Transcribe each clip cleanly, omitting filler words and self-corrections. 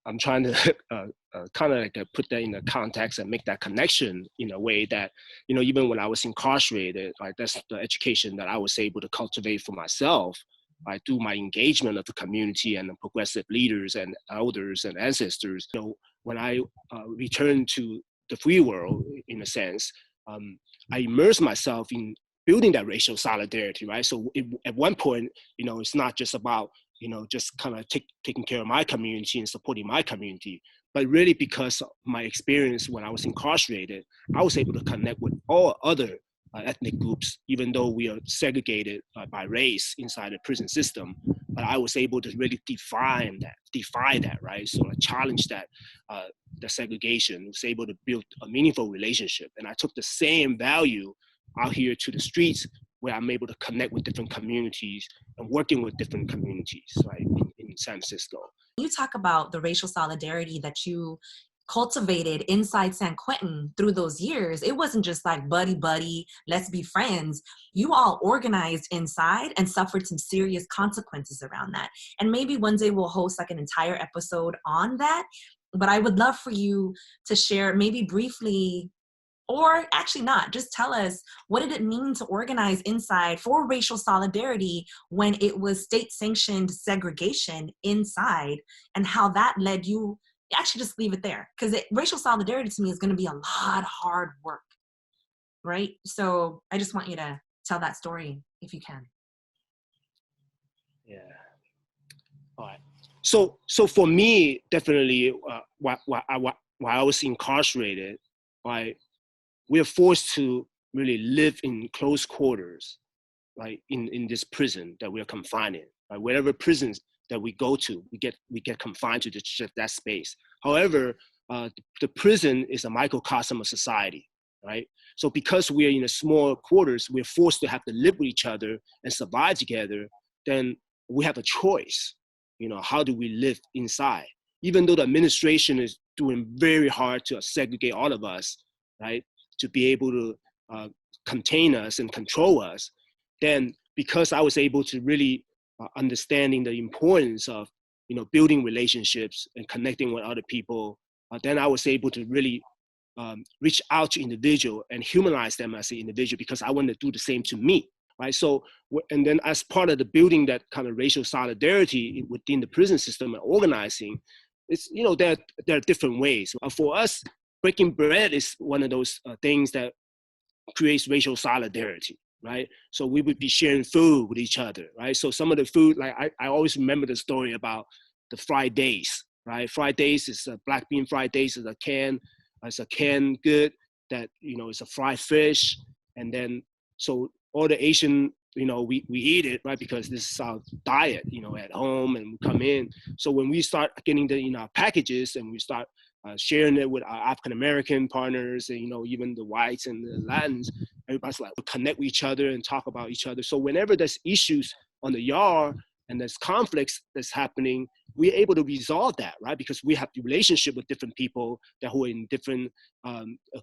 I'm trying to kind of like put that in the context and make that connection in a way that, even when I was incarcerated, right, that's the education that I was able to cultivate for myself, right, through my engagement of the community and the progressive leaders and elders and ancestors. When I returned to the free world, in a sense, I immersed myself in building that racial solidarity, right? So at one point, it's not just about, just kind of taking care of my community and supporting my community, but really because of my experience when I was incarcerated, I was able to connect with all other ethnic groups, even though we are segregated by race inside the prison system. But I was able to really defy that, right? So I challenged that, the segregation, was able to build a meaningful relationship. And I took the same value out here to the streets, where I'm able to connect with different communities and working with different communities, right, in San Francisco. You talk about the racial solidarity that you cultivated inside San Quentin through those years. It wasn't just like buddy, let's be friends. You all organized inside and suffered some serious consequences around that. And maybe one day we'll host like an entire episode on that. But I would love for you to share maybe briefly, or actually not, just tell us, what did it mean to organize inside for racial solidarity when it was state-sanctioned segregation inside, and how that led you? Actually, just leave it there, because racial solidarity to me is going to be a lot of hard work, right? So I just want you to tell that story if you can. Yeah. All right. So for me, definitely, while I was incarcerated, right, we are forced to really live in close quarters, right, in this prison that we are confined in. Right? Whatever prisons that we go to, we get confined to just that space. However, the prison is a microcosm of society, right? So because we are in a small quarters, we're forced to have to live with each other and survive together. Then we have a choice. How do we live inside? Even though the administration is doing very hard to segregate all of us, right, to be able to contain us and control us, then because I was able to really understanding the importance of building relationships and connecting with other people, then I was able to really reach out to individual and humanize them as an individual, because I wanted to do the same to me, right? So, and then as part of the building that kind of racial solidarity within the prison system and organizing, it's, there are different ways. For us, breaking bread is one of those things that creates racial solidarity, right? So we would be sharing food with each other, right? So some of the food, like I always remember the story about the fried days, right? Fried days is a black bean fried days is a canned good that, it's a fried fish. And then, so all the Asian, we eat it, right? Because this is our diet, at home, and we come in. So when we start getting the, our packages, and we start sharing it with our African-American partners and, even the whites and the Latins, everybody's like, connect with each other and talk about each other. So whenever there's issues on the yard and there's conflicts that's happening, we're able to resolve that, right? Because we have the relationship with different people who are in different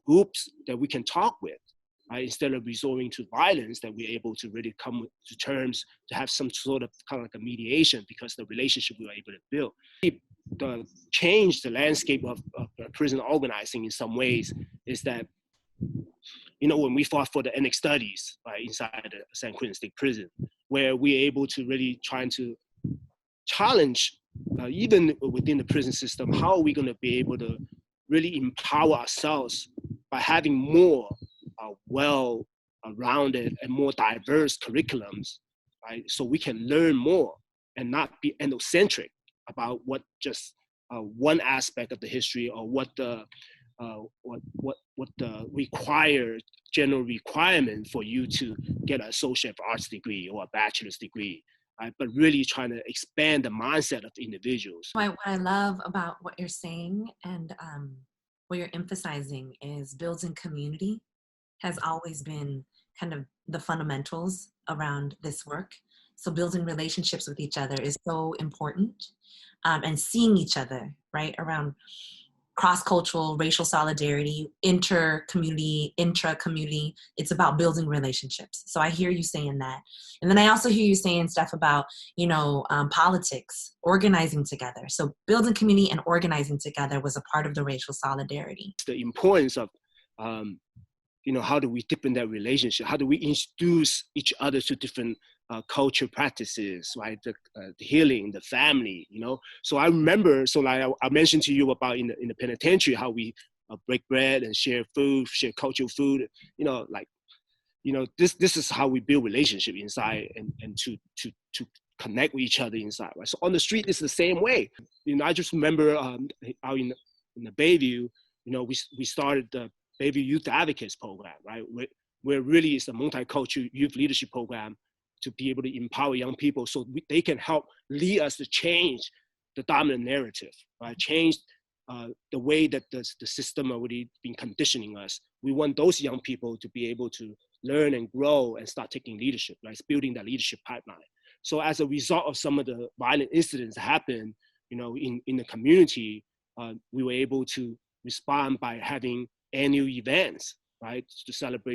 groups that we can talk with. Right? Instead of resorting to violence, that we're able to really come to terms to have some sort of kind of like a mediation, because the relationship we were able to build. Change the landscape of prison organizing in some ways is that, when we fought for the ethnic studies, right, inside the San Quentin State Prison, where we're able to really trying to challenge, even within the prison system, how are we going to be able to really empower ourselves by having more well-rounded and more diverse curriculums, right? So we can learn more and not be ethnocentric about what just one aspect of the history, or what the required general requirement for you to get an associate of arts degree or a bachelor's degree, right? But really trying to expand the mindset of individuals. What I love about what you're saying and what you're emphasizing is building community has always been kind of the fundamentals around this work. So building relationships with each other is so important, and seeing each other, right, around cross-cultural racial solidarity, inter-community, intra-community. It's about building relationships. So I hear you saying that. And then I also hear you saying stuff about, politics, organizing together. So building community and organizing together was a part of the racial solidarity. The importance of, how do we deepen that relationship? How do we introduce each other to different culture practices, right? The healing, the family, So I remember, like I mentioned to you about in the penitentiary, how we break bread and share food, share cultural food, this is how we build relationship inside and to connect with each other inside, right? So on the street, it's the same way. I just remember out in the Bayview, we started the Bayview Youth Advocates Program, right? Where really it's a multicultural youth leadership program to be able to empower young people so they can help lead us to change the dominant narrative, right? Change the way that the system already been conditioning us. We want those young people to be able to learn and grow and start taking leadership, right? It's building that leadership pipeline. So as a result of some of the violent incidents that happened, in the community, we were able to respond by having annual events, right, to celebrate